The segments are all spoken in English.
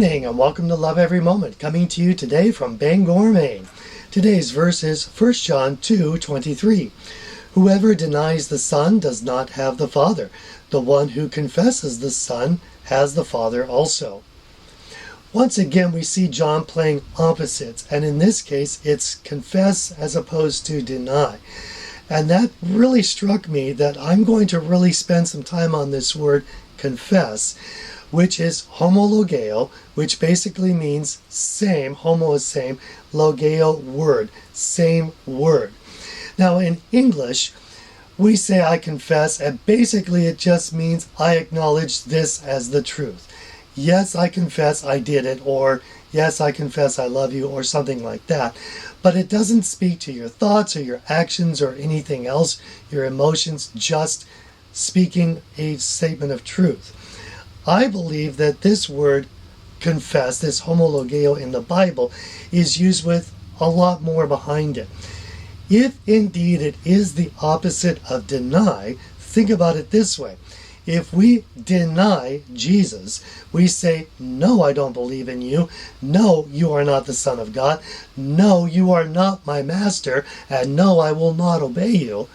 morning and welcome to Love Every Moment, coming to you today from Bangor, Maine. Today's verse is 1 John 2:23. Whoever denies the Son does not have the Father. The one who confesses the Son has the Father also. Once again, we see John playing opposites, and in this case, it's confess as opposed to deny. And that really struck me that I'm going to really spend some time on this word confess, which is homologeo, which basically means same. Homo is same, logeo, word, same word. Now in English, we say I confess, and basically it just means I acknowledge this as the truth. Yes, I confess I did it, or yes, I confess I love you, or something like that. But it doesn't speak to your thoughts or your actions or anything else, your emotions, just speaking a statement of truth. I believe that this word confess, this homologeo in the Bible, is used with a lot more behind it. If indeed it is the opposite of deny, think about it this way. If we deny Jesus, we say, no, I don't believe in you. No, you are not the Son of God. No, you are not my master. And no, I will not obey you.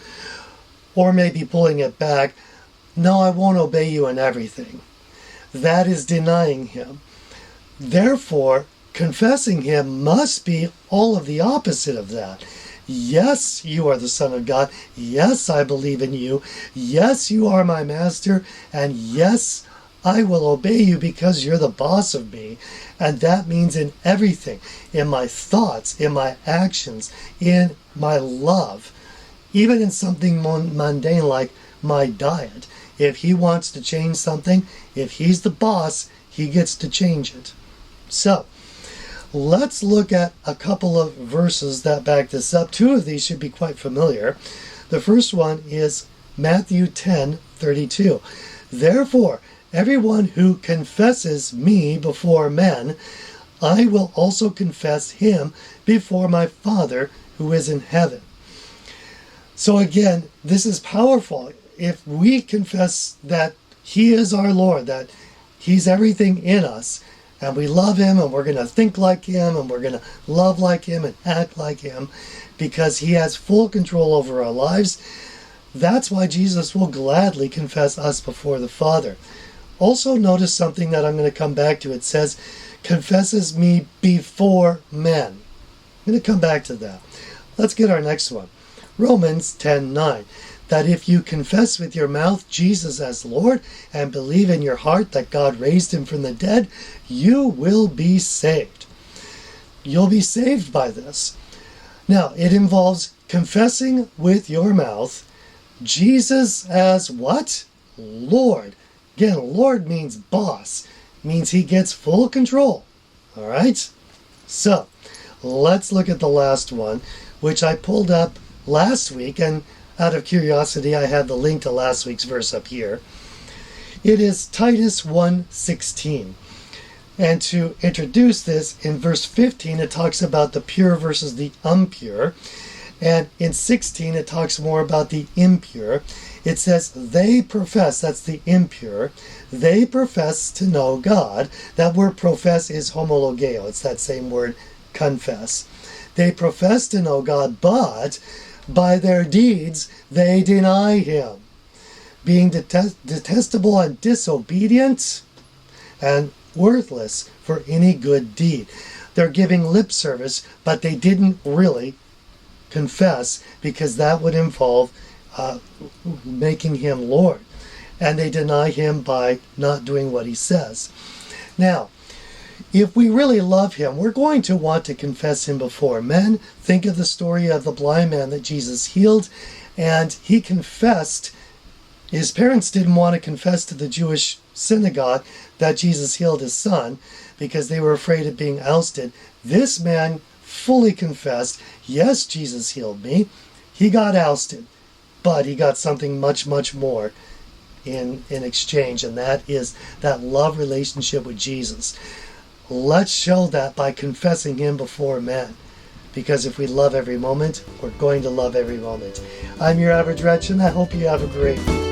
Or maybe pulling it back, no, I won't obey you in everything. That is denying him. Therefore, confessing him must be all of the opposite of that. Yes, you are the Son of God. Yes, I believe in you. Yes, you are my master. And yes, I will obey you because you're the boss of me. And that means in everything, in my thoughts, in my actions, in my love, even in something mundane like my diet. If he wants to change something, if he's the boss, he gets to change it. So, let's look at a couple of verses that back this up. Two of these should be quite familiar. The first one is Matthew 10:32. Therefore, everyone who confesses me before men, I will also confess him before my Father who is in heaven. So again, this is powerful. If we confess that he is our Lord, that he's everything in us, and we love him, and we're going to think like him, and we're going to love like him and act like him, because he has full control over our lives, that's why Jesus will gladly confess us before the Father. Also notice something that I'm going to come back to. It says, confesses me before men. I'm going to come back to that. Let's get our next one. Romans 10:9. That if you confess with your mouth Jesus as Lord and believe in your heart that God raised him from the dead, you will be saved. You'll be saved by this. Now, it involves confessing with your mouth Jesus as what? Lord. Again, Lord means boss. Means he gets full control. All right? So, let's look at the last one, which I pulled up last week, and out of curiosity, I had the link to last week's verse up here. It is Titus 1:16. And to introduce this, in verse 15, it talks about the pure versus the impure. And in 16, it talks more about the impure. It says, they profess, that's the impure, they profess to know God. That word profess is homologeo. It's that same word, confess. They profess to know God, but by their deeds they deny him, being detestable and disobedient and worthless for any good deed. They're giving lip service, but they didn't really confess, because that would involve making him Lord. And they deny him by not doing what he says. Now, if we really love him, we're going to want to confess him before men. Think of the story of the blind man that Jesus healed, and he confessed. His parents didn't want to confess to the Jewish synagogue that Jesus healed his son because they were afraid of being ousted. This man fully confessed, yes, Jesus healed me. He got ousted, but he got something much, much more in exchange, and that is that love relationship with Jesus. Let's show that by confessing him before men. Because if we love every moment, we're going to love every moment. I'm your average wretch, and I hope you have a great week.